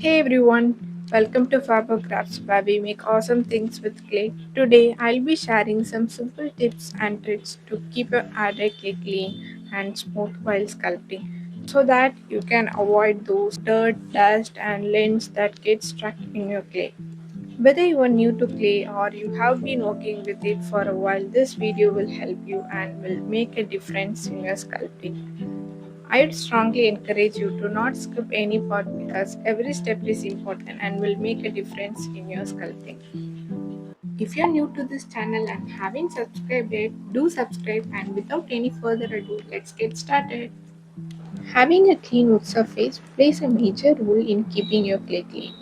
Hey everyone, welcome to Faber Crafts where we make awesome things with clay. Today I'll be sharing some simple tips and tricks to keep your adult clay clean and smooth while sculpting so that you can avoid those dirt, dust and lints that get stuck in your clay. Whether you are new to clay or you have been working with it for a while, this video will help you and will make a difference in your sculpting. I would strongly encourage you to not skip any part because every step is important and will make a difference in your sculpting. If you're new to this channel and haven't subscribed yet, do subscribe and without any further ado, let's get started. Having a clean wood surface plays a major role in keeping your clay clean.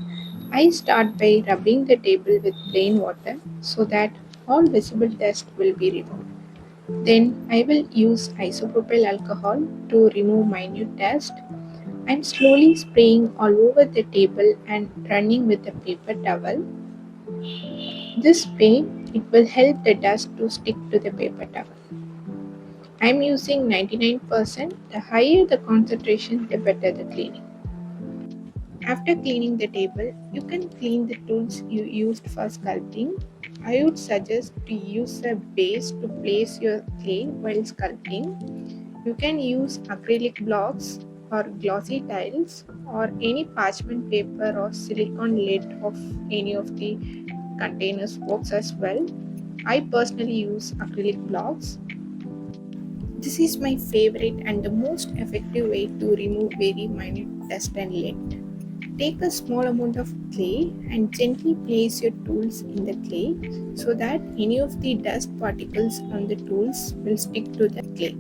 I start by rubbing the table with plain water so that all visible dust will be removed. Then I will use isopropyl alcohol to remove minute dust and slowly spraying all over the table and running with a paper towel. This way, it will help the dust to stick to the paper towel. I'm using 99%. The higher the concentration, the better the cleaning. After cleaning the table, you can clean the tools you used for sculpting. I would suggest to use a base to place your clay while sculpting. You can use acrylic blocks or glossy tiles or any parchment paper or silicone lid of any of the containers works as well. I personally use acrylic blocks. This is my favorite and the most effective way to remove very minute dust and lint. Take a small amount of clay and gently place your tools in the clay so that any of the dust particles on the tools will stick to the clay.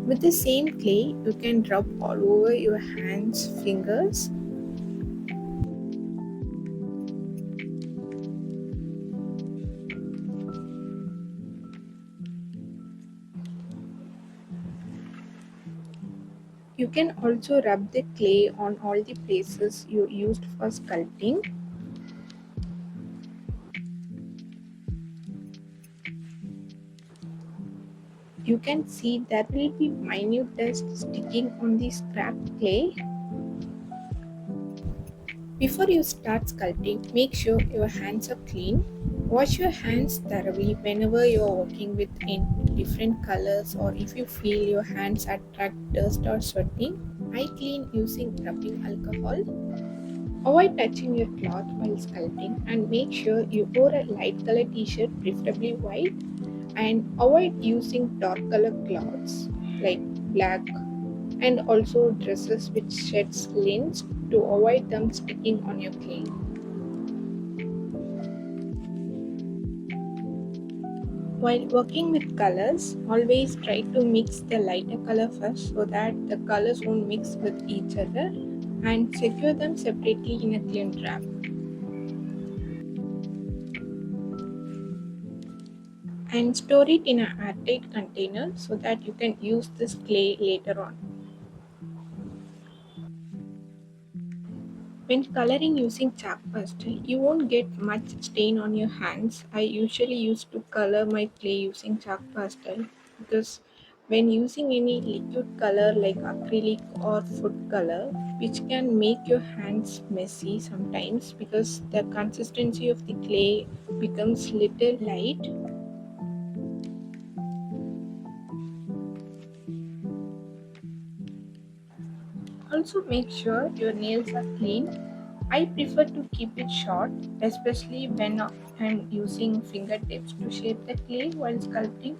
With the same clay, you can rub all over your hands, fingers. You can also rub the clay on all the places you used for sculpting. You can see there will be minute dust sticking on the scrapped clay. Before you start sculpting, make sure your hands are clean. Wash your hands thoroughly whenever you are working with in different colors or if you feel your hands attract dust or sweating. I clean using rubbing alcohol. Avoid touching your cloth while sculpting and make sure you wear a light color t-shirt, preferably white, and avoid using dark color cloths like black and also dresses which sheds lint to avoid them sticking on your clay. While working with colors, always try to mix the lighter color first so that the colors won't mix with each other and secure them separately in a clean wrap. And store it in an airtight container so that you can use this clay later on. When coloring using chalk pastel, you won't get much stain on your hands. I usually used to color my clay using chalk pastel because when using any liquid color like acrylic or food color, which can make your hands messy sometimes because the consistency of the clay becomes little light. Also make sure your nails are clean. I prefer to keep it short, especially when I'm using fingertips to shape the clay while sculpting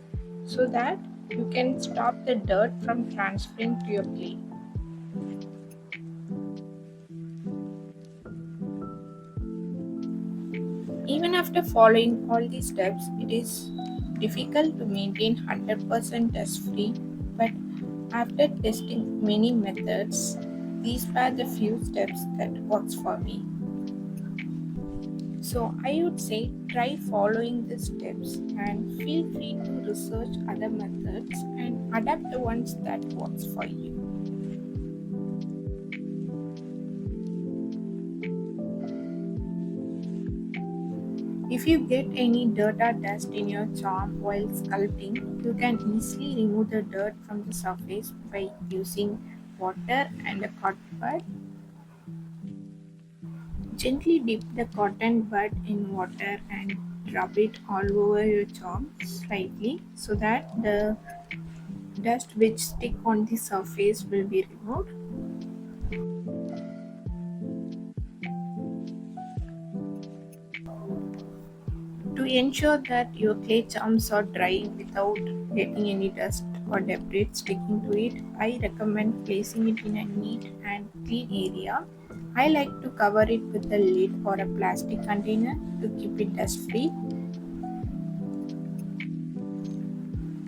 so that you can stop the dirt from transferring to your clay. Even after following all these steps, it is difficult to maintain 100% dust free, but after testing many methods, these were the few steps that works for me. So I would say try following these steps and feel free to research other methods and adapt the ones that works for you. If you get any dirt or dust in your charm while sculpting, you can easily remove the dirt from the surface by using water and a cotton pad. Gently dip the cotton bud in water and rub it all over your charm slightly so that the dust which stick on the surface will be removed. To ensure that your clay charms are drying without getting any dust or debris sticking to it, I recommend placing it in a neat and clean area. I like to cover it with a lid or a plastic container to keep it dust free.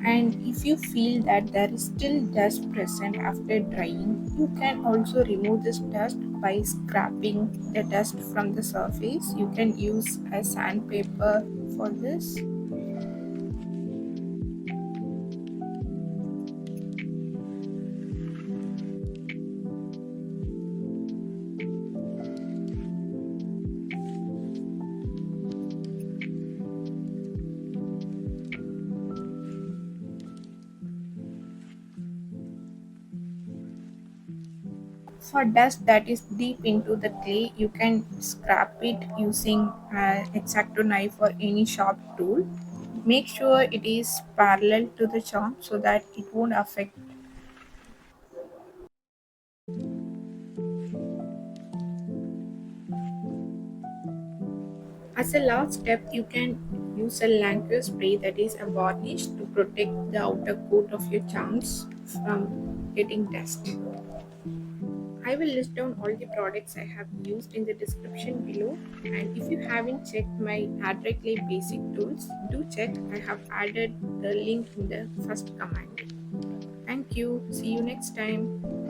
And if you feel that there is still dust present after drying, you can also remove this dust by scraping the dust from the surface. You can use a sandpaper for this. For dust that is deep into the clay, you can scrap it using an exacto knife or any sharp tool. Make sure it is parallel to the charm so that it won't affect. As a last step, you can use a lacquer spray that is a varnish to protect the outer coat of your charms from getting dust. I will list down all the products I have used in the description below. And if you haven't checked my Add Clay basic tools, do check. I have added the link in the first comment. Thank you. See you next time.